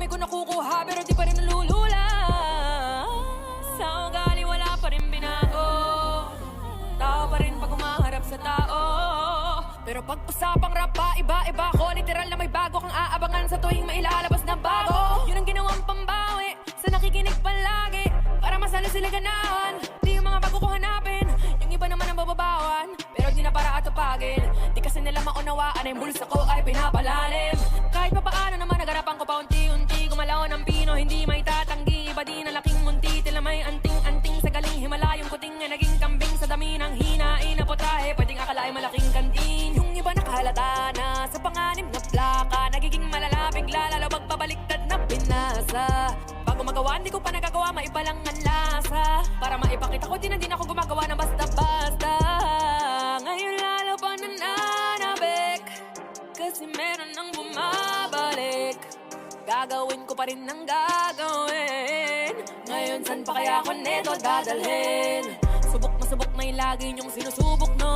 dami ko nakukuha pero di pa rin nalulula. Sa ugali wala pa rin binago. Tao pa rin pag umaharap sa tao. Pero pag usapang rap pa, iba-iba ko. Literal na may bago kang aabangan sa tuwing may ilalabas na bago. Yun ang ginawang pambawi sa nakikinig palagi para masali sila ganahan. Di yung mga bago ko hanapin, yung iba naman ang bababawan. Pero di na para atupagin, di kasi nila maunawaan na yung bulsa ko ay pinapalalim. Kahit pa paano naman nagarapan ko pa unti-unti. Gumalaw ng pino, hindi may tatanggi. Iba di na laking munti, tila may anting-anting. Sa galing Himalayong kuting na naging kambing. Sa dami ng hinain na potahe, pwedeng akalain malaking kantin. Yung iba nakahalata na sa panganib na plaka. Nagiging malala, bigla lalo magbabaliktad na pinasa. Bago magawa, hindi ko pa nagagawa, maiba lang ang lasa. Para maipakita ko, di na din ako gumagawa ng basta-basta. Ngayon lalo pa nananabik, kasi meron nang bumabalik. Gagawin ko pa rin ang gagawin. Ngayon san pa kaya ako neto dadalhin? Subok na yung lagi niyong sinusubok, no?